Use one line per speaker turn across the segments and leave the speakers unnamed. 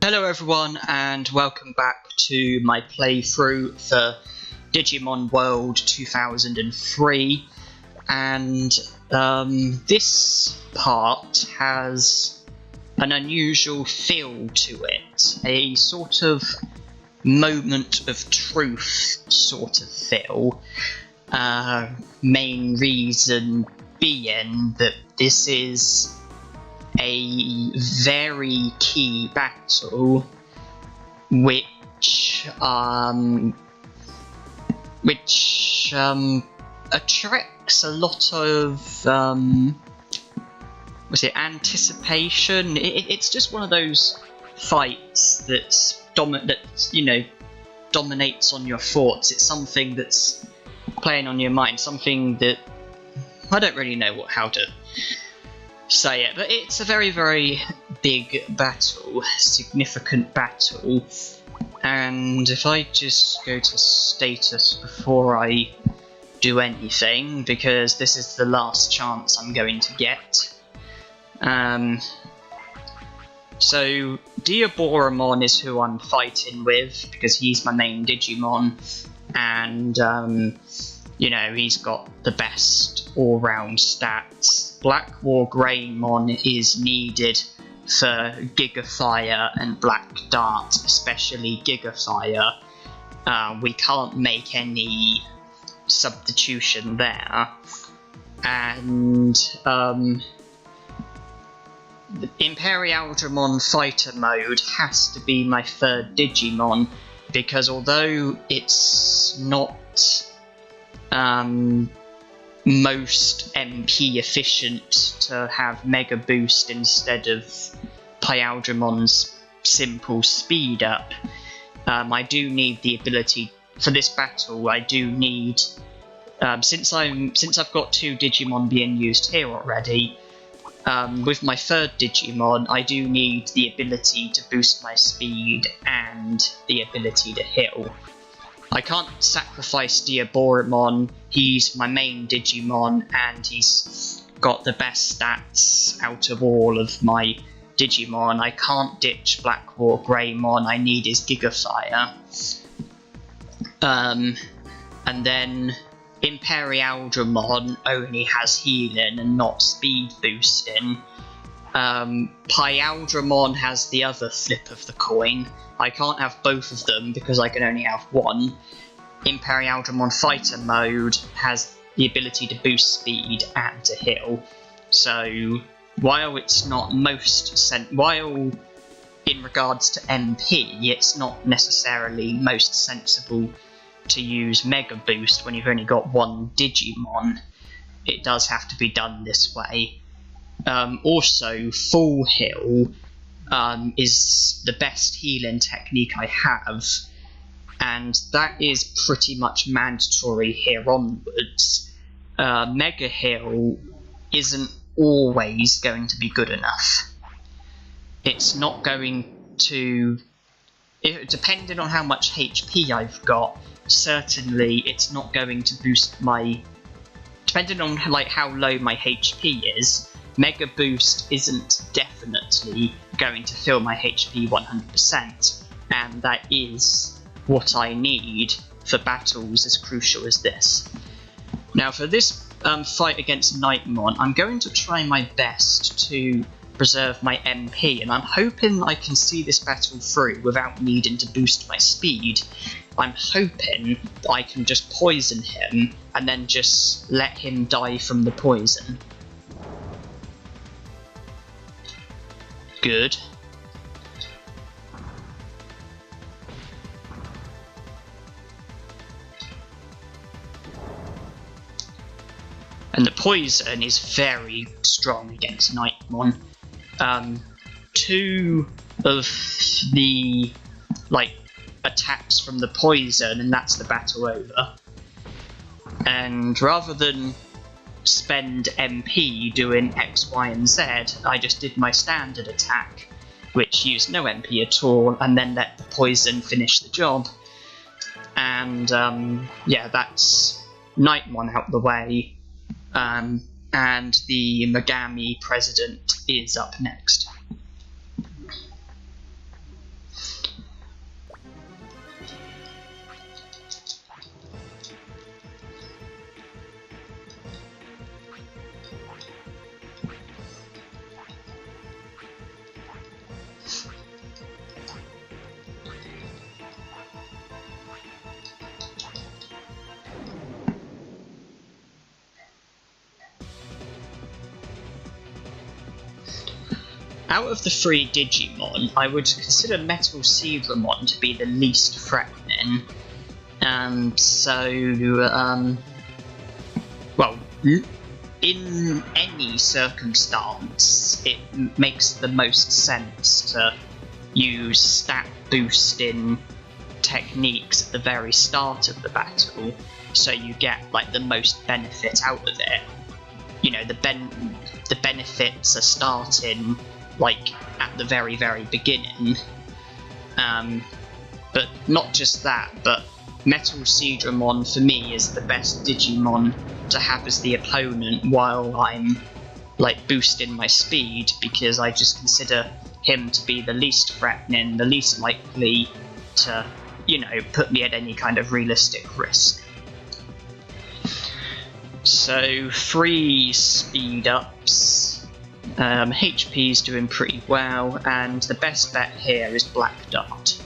Hello everyone and welcome back to my playthrough for Digimon World 2003, and this part has an unusual feel to it, a sort of moment of truth sort of feel. Main reason being that this is a very key battle which attracts a lot of anticipation. It's just one of those fights that dominates on your thoughts. It's something that's playing on your mind, something that I don't really know how to say it, but it's a very, very big battle, significant battle. And if I just go to status before I do anything, because this is the last chance I'm going to get. So Diaboromon is who I'm fighting with, because he's my main Digimon, and he's got the best all-round stats. Black War Greymon is needed for Gigafire and Black Dart, especially Gigafire. We can't make any substitution there. And the Imperialdramon Fighter Mode has to be my third Digimon, because although it's not most MP efficient to have Mega Boost instead of Pyaldramon's simple speed up, I do need the ability for this battle. I do need, since I've got two Digimon being used here already, with my third Digimon, I do need the ability to boost my speed and the ability to heal. I can't sacrifice Diaboromon. He's my main Digimon and he's got the best stats out of all of my Digimon. I can't ditch Black War Greymon. I need his Gigafire. And then Imperialdramon only has healing and not speed boosting. Pyaldramon has the other flip of the coin. I can't have both of them because I can only have one. Imperialdramon Fighter Mode has the ability to boost speed and to heal. So while it's not while in regards to MP, it's not necessarily most sensible to use Mega Boost when you've only got one Digimon. It does have to be done this way. Also, Full Heal is the best healing technique I have, and that is pretty much mandatory here onwards. Mega Heal isn't always going to be good enough. It's not going to, depending on how much HP I've got, certainly it's not going to boost my, depending on how low my HP is, Mega Boost isn't definitely going to fill my HP 100%, and that is what I need for battles as crucial as this. Now for this fight against Nightmon, I'm going to try my best to preserve my MP, and I'm hoping I can see this battle through without needing to boost my speed. I'm hoping I can just poison him and then just let him die from the poison. Good. And the poison is very strong against Nightmon. Two of the attacks from the poison and that's the battle over. And rather than spend MP doing X, Y, and Z, I just did my standard attack, which used no MP at all, and then let the poison finish the job. And yeah, that's Nightmon out the way, and the Megami President is up next. out of the 3 Digimon, I would consider Metal Seedramon to be the least threatening. Well, in any circumstance, it makes the most sense to use stat boosting techniques at the very start of the battle, so you get like the most benefit out of it. You know, the benefits are starting like at the very beginning. But not just that, but Metal Seedramon for me is the best Digimon to have as the opponent while I'm like boosting my speed, because I just consider him to be the least threatening, the least likely to, you know, put me at any kind of realistic risk. So 3 speed ups, HP's doing pretty well, and the best bet here is Black Dart.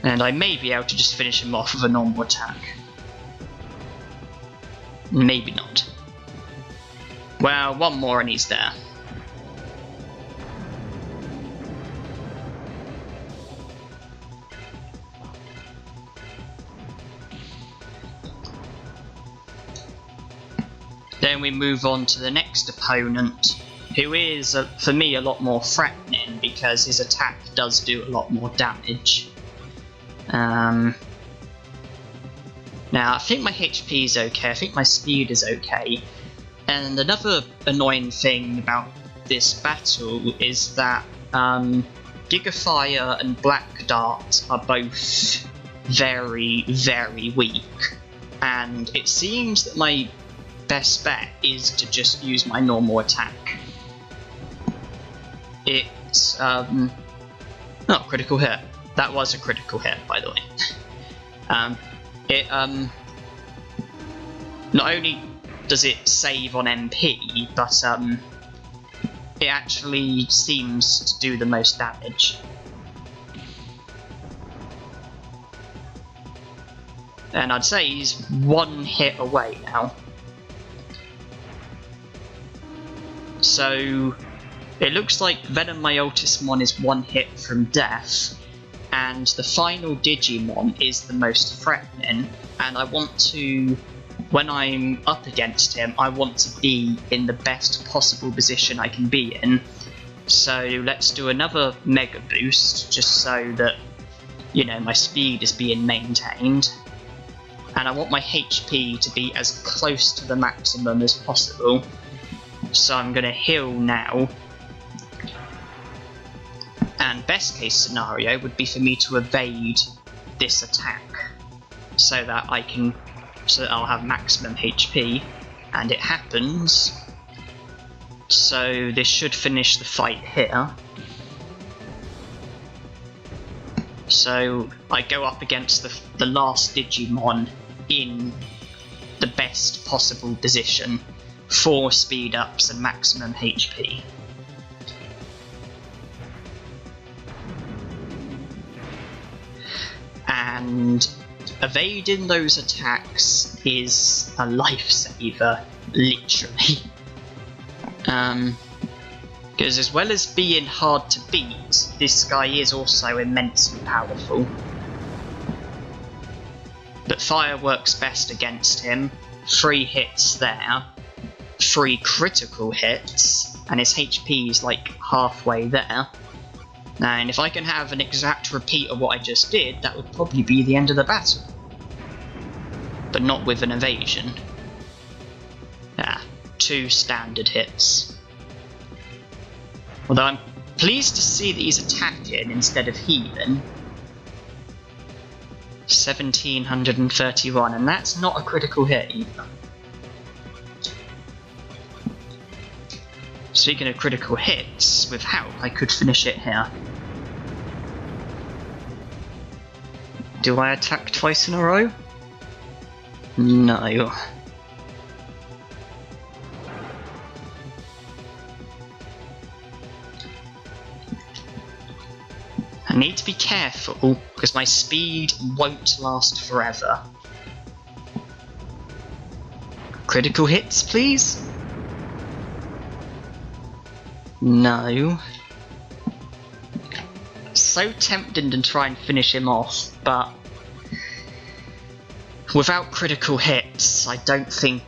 And I may be able to just finish him off with a normal attack. Maybe not. Well, one more and he's there. Then we move on to the next opponent, who is, for me, a lot more threatening because his attack does do a lot more damage. Now, I think my HP is okay, I think my speed is okay, and another annoying thing about this battle is that Gigafire and Black Dart are both very weak, and it seems that my best bet is to just use my normal attack. It's, oh, critical hit. That was a critical hit, by the way. Not only does it save on MP, but it actually seems to do the most damage. And I'd say he's 1 hit away now. So it looks like Venomyotismon is 1 hit from death, and the final Digimon is the most threatening, and I want to, when I'm up against him, I want to be in the best possible position I can be in. So let's do another Mega Boost, just so that, you know, my speed is being maintained. And I want my HP to be as close to the maximum as possible. So I'm going to heal now. And best case scenario would be for me to evade this attack, so that I'll have maximum HP, and it happens. So this should finish the fight here. So I go up against the last Digimon in the best possible position, 4 speed ups and maximum HP. And evading those attacks is a lifesaver, literally. Because as well as being hard to beat, this guy is also immensely powerful. But fire works best against him. 3 hits there, 3 critical hits, and his HP is like halfway there. And if I can have an exact repeat of what I just did, that would probably be the end of the battle. But not with an evasion. 2 standard hits. Although I'm pleased to see that he's attacking instead of healing. 1731, and that's not a critical hit either. Speaking of critical hits, with help I could finish it here. Do I attack twice in a row? No. And need to be careful, because my speed won't last forever. Critical hits, please? No. So tempted to try and finish him off, but without critical hits, I don't think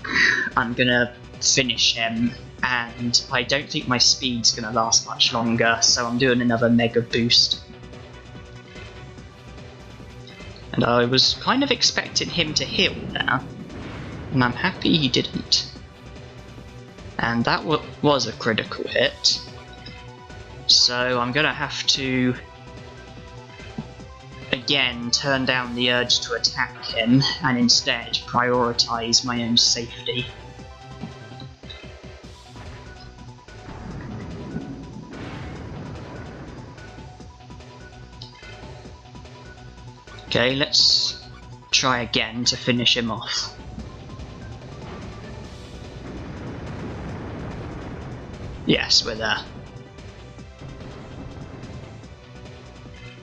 I'm gonna finish him, and I don't think my speed's gonna last much longer, so I'm doing another mega boost. And I was kind of expecting him to heal there, and I'm happy he didn't. And that was a critical hit, so I'm gonna have to again turn down the urge to attack him and instead prioritise my own safety. Okay, let's try again to finish him off. Yes, we're there.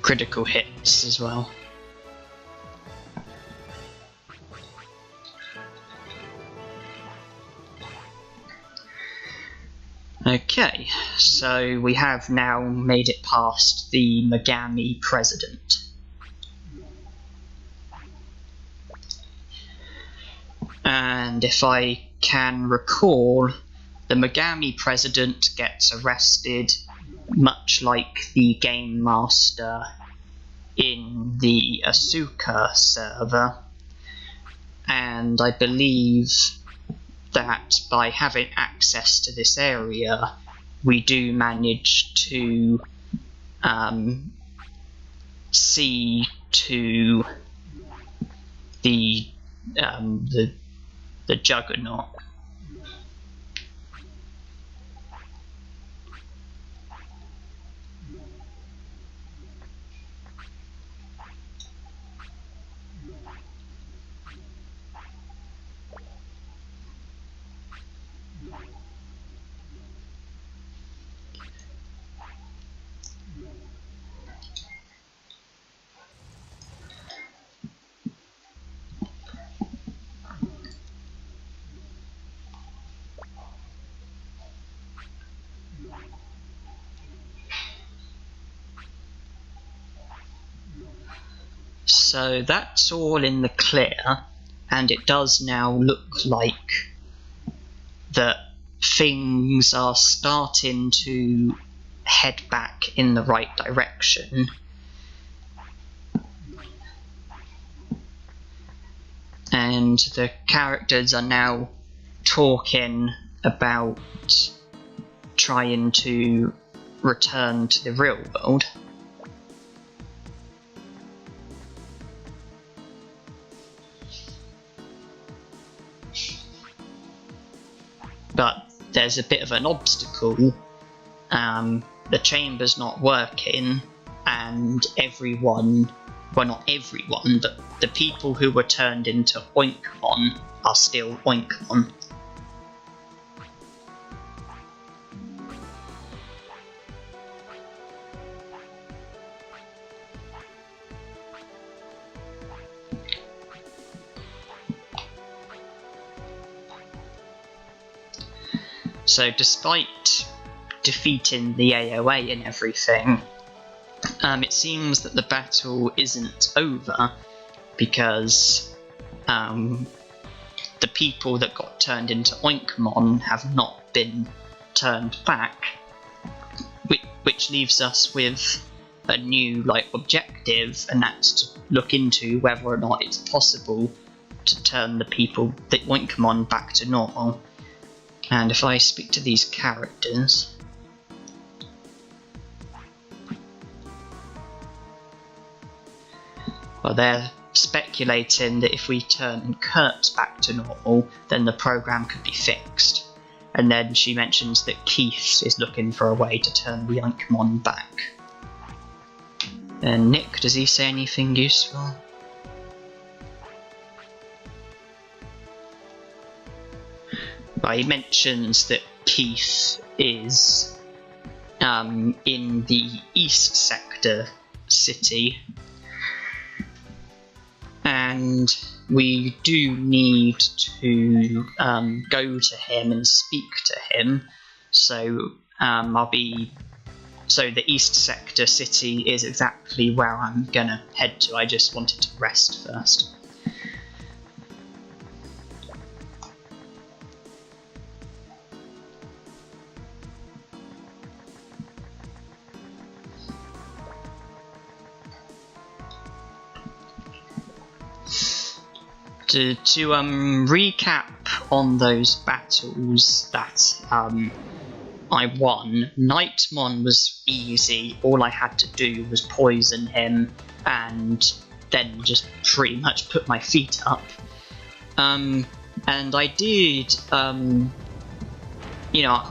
Critical hits as well. Okay, so we have now made it past the Megami President. And if I can recall, the Megami President gets arrested much like the Game Master in the Asuka server, and I believe that by having access to this area we do manage to see to the Juggernaut. So that's all in the clear, and it does now look like that things are starting to head back in the right direction. And the characters are now talking about trying to return to the real world. But there's a bit of an obstacle. The chamber's not working, and everyone, well, not everyone, but the people who were turned into Oinkmon are still Oinkmon. So despite defeating the AOA and everything, it seems that the battle isn't over, because the people that got turned into Oinkmon have not been turned back, which leaves us with a new objective, and that's to look into whether or not it's possible to turn the Oinkmon back to normal. And if I speak to these characters, well, they're speculating that if we turn Kurt back to normal, then the program could be fixed. And then she mentions that Keith is looking for a way to turn the Oinkmon back. And Nick, does he say anything useful? Well, he mentions that Keith is in the east sector city. And we do need to go to him and speak to him. So so the East Sector city is exactly where I'm gonna head to. I just wanted to rest first. To recap on those battles that I won, Nightmon was easy. All I had to do was poison him and then just pretty much put my feet up. And I did, you know,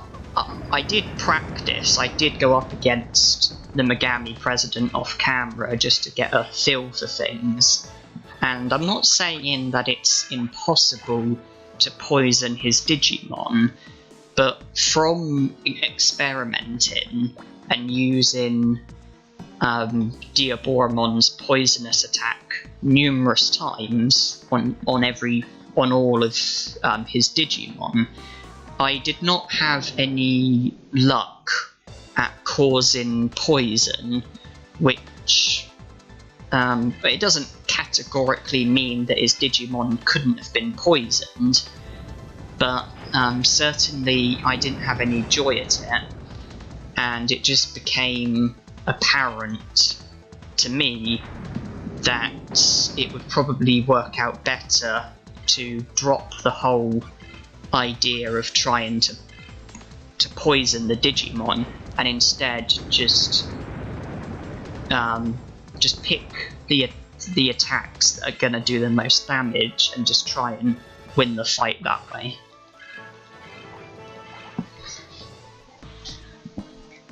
I did practice. I did go up against the Megami President off camera just to get a feel for things. And I'm not saying that it's impossible to poison his Digimon, but from experimenting and using Diaboromon's poisonous attack numerous times on all of his Digimon, I did not have any luck at causing poison, which but it doesn't categorically mean that his Digimon couldn't have been poisoned, but certainly I didn't have any joy at it, and it just became apparent to me that it would probably work out better to drop the whole idea of trying to poison the Digimon and instead just pick the attacks that are going to do the most damage and just try and win the fight that way.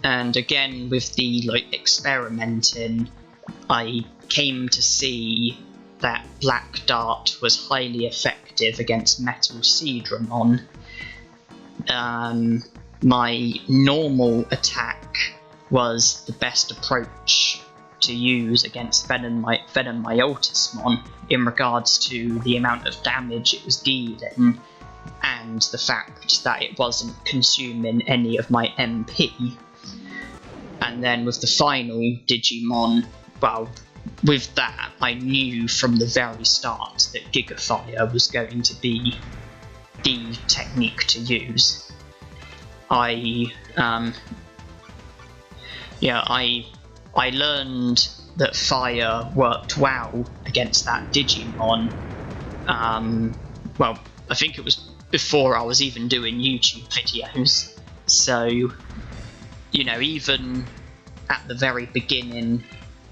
And again, with the experimenting, I came to see that Black Dart was highly effective against Metal Seedramon. My normal attack was the best approach to use against Venom Myotismon in regards to the amount of damage it was dealing and the fact that it wasn't consuming any of my MP. And then with the final Digimon, well, with that I knew from the very start that Gigafire was going to be the technique to use. I learned that fire worked well against that Digimon. Well, I think it was before I was even doing YouTube videos. So, you know, even at the very beginning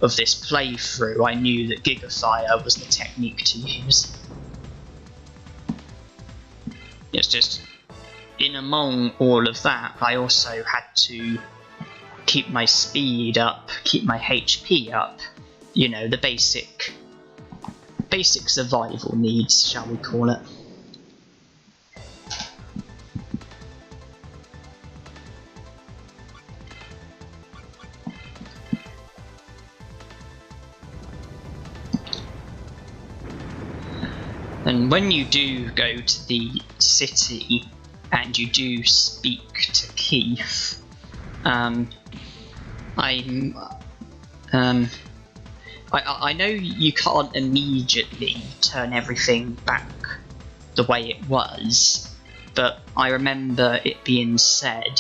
of this playthrough, I knew that Gigafire was the technique to use. It's just, in among all of that, I also had to keep my speed up, keep my HP up, you know, the basic survival needs, shall we call it. And when you do go to the city and you do speak to Keith, I know you can't immediately turn everything back the way it was, but I remember it being said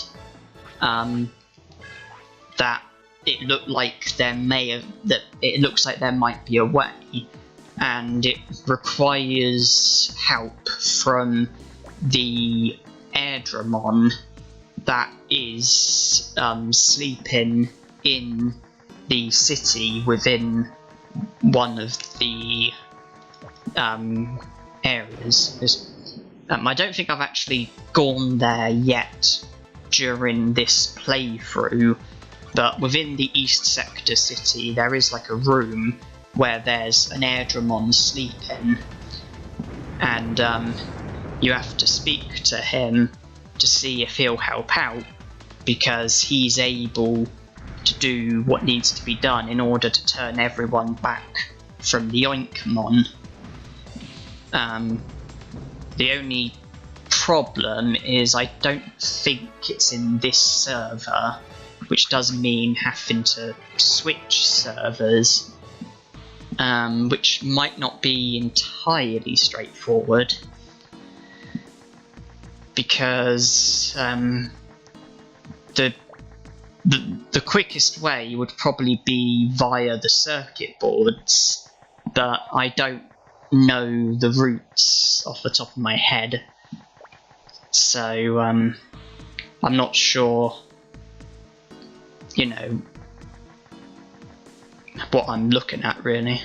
that it looked like there might be a way, and it requires help from the Airdramon that is sleeping in the city within one of the areas. I don't think I've actually gone there yet during this playthrough, but within the East Sector city there is like a room where there's an Airdramon sleeping, and you have to speak to him to see if he'll help out, because he's able to do what needs to be done in order to turn everyone back from the Oinkmon. The only problem is I don't think it's in this server, which does mean having to switch servers, which might not be entirely straightforward, because the quickest way would probably be via the circuit boards, but I don't know the routes off the top of my head, so I'm not sure, you know, what I'm looking at really.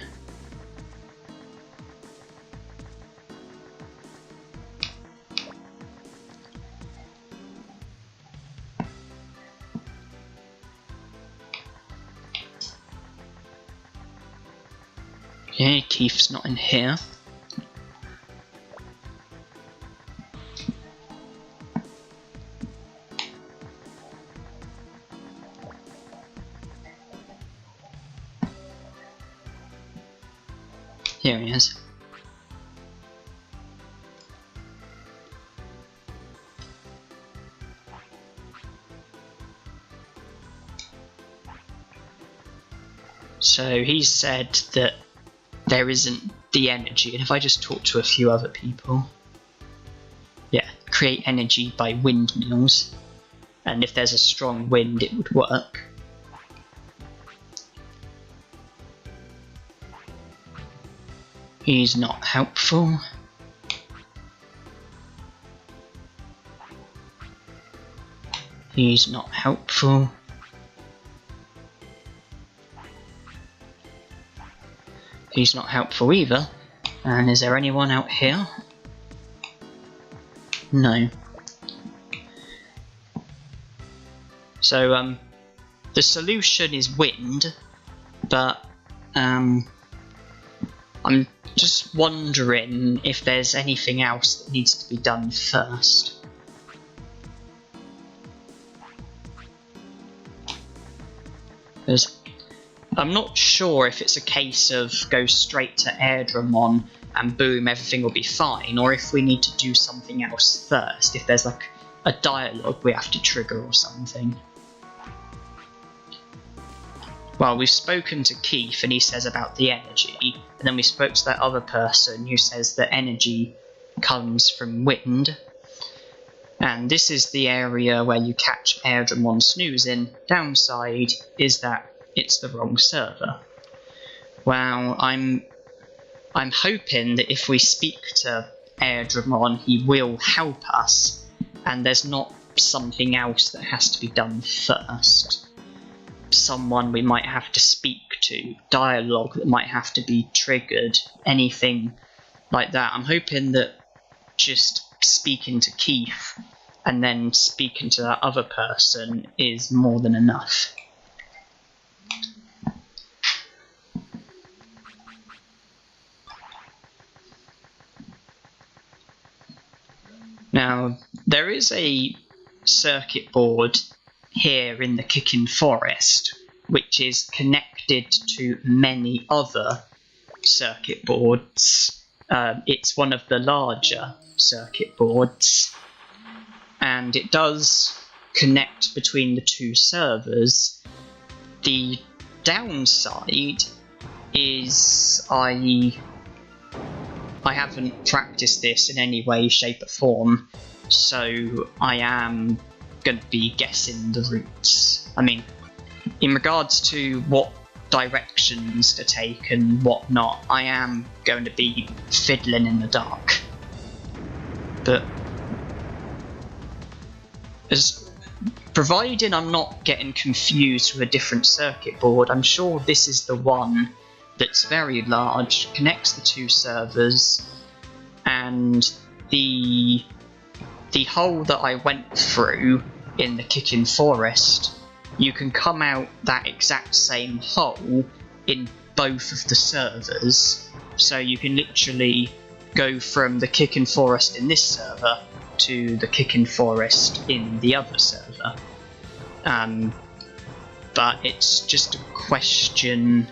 Okay, Keith's not in here. Here he is. So he said that there isn't the energy, and if I just talk to a few other people, yeah, create energy by windmills, and if there's a strong wind it would work. He's not helpful. He's not helpful. He's not helpful either. And is there anyone out here? No. So, the solution is wind, but, I'm just wondering if there's anything else that needs to be done first. Because I'm not sure if it's a case of go straight to Airdramon and boom, everything will be fine, or if we need to do something else first, if there's like a dialogue we have to trigger or something. Well, we've spoken to Keith and he says about the energy, and then we spoke to that other person who says that energy comes from wind. And this is the area where you catch Airdramon snoozing. Downside is that it's the wrong server. Well, I'm hoping that if we speak to Airdramon, he will help us, and there's not something else that has to be done first. Someone we might have to speak to, dialogue that might have to be triggered, anything like that. I'm hoping that just speaking to Keith and then speaking to that other person is more than enough. Now, there is a circuit board here in the Kickin Forest, which is connected to many other circuit boards. It's one of the larger circuit boards, and it does connect between the two servers. The downside is I haven't practiced this in any way, shape or form, so I am going to be guessing the routes. I mean, in regards to what directions to take and what not, I am going to be fiddling in the dark. But providing I'm not getting confused with a different circuit board, I'm sure this is the one that's very large, connects the two servers, and the hole that I went through in the Kickin Forest, you can come out that exact same hole in both of the servers, so you can literally go from the Kickin Forest in this server to the Kickin Forest in the other server. but it's just a question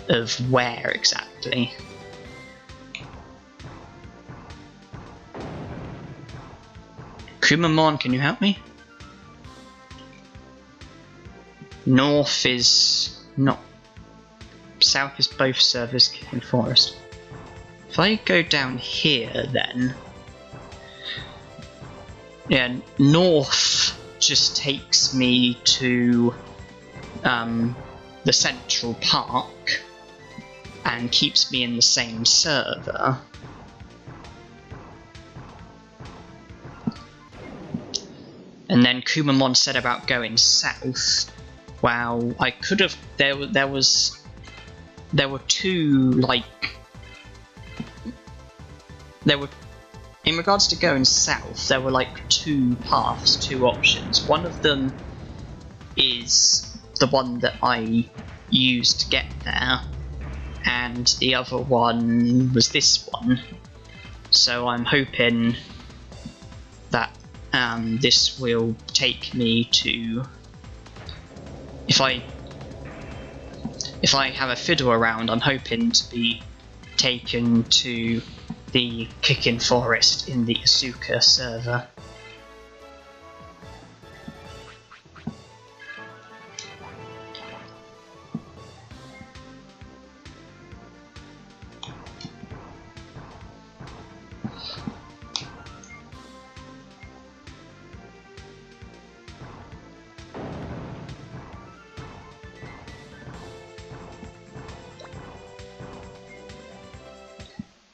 of where exactly. Kotemon, can you help me? North is not. South is both servers, Kickin Forest. If I go down here then. Yeah, north just takes me to the central park and keeps me in the same server. And then Kotemon said about going south. Well, I could have. There were two, like. There were. In regards to going south, there were like two paths, two options. One of them is the one that I used to get there, and the other one was this one. So I'm hoping that this will take me to. If I have a fiddle around, I'm hoping to be taken to the Kickin Forest in the Asuka server.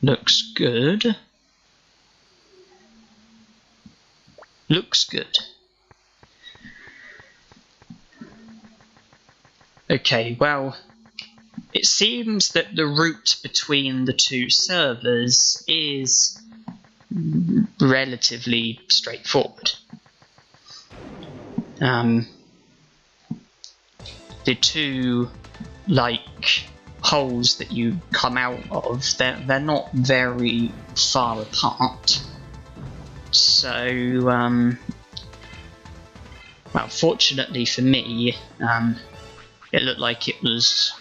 Looks good. Looks good. Okay, well, it seems that the route between the two servers is relatively straightforward. The two, like, holes that you come out of, they're not very far apart. So, well, fortunately for me, it looked like it was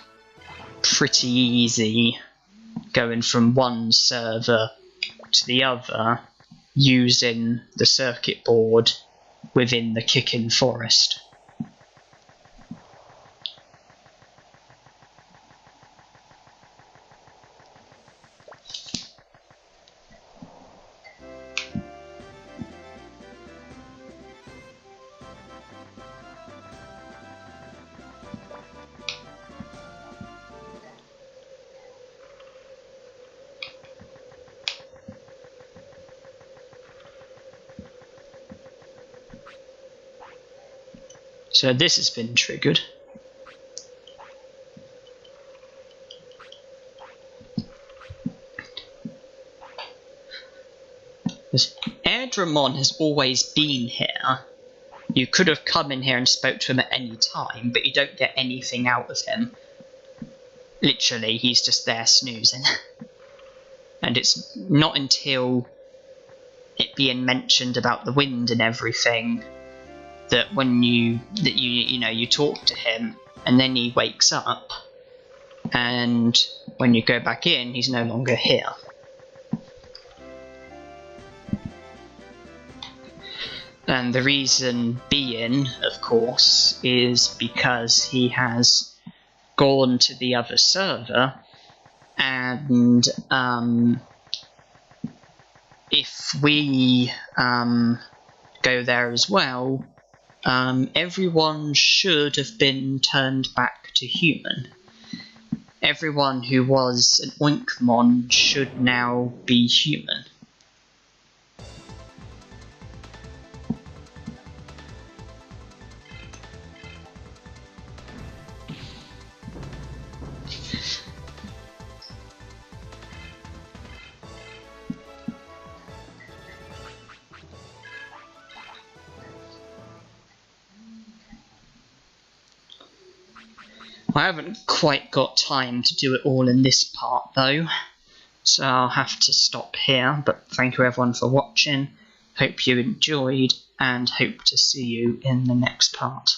pretty easy going from one server to the other using the circuit board within the Kickin Forest. So this has been triggered. Airdramon has always been here. You could have come in here and spoke to him at any time, but you don't get anything out of him. Literally, he's just there snoozing. And it's not until it being mentioned about the wind and everything that you talk to him, and then he wakes up, and when you go back in, he's no longer here. And the reason being, of course, is because he has gone to the other server, and if we go there as well, everyone should have been turned back to human. Everyone who was an Oinkmon should now be human. I haven't quite got time to do it all in this part though, so I'll have to stop here, but thank you everyone for watching, hope you enjoyed, and hope to see you in the next part.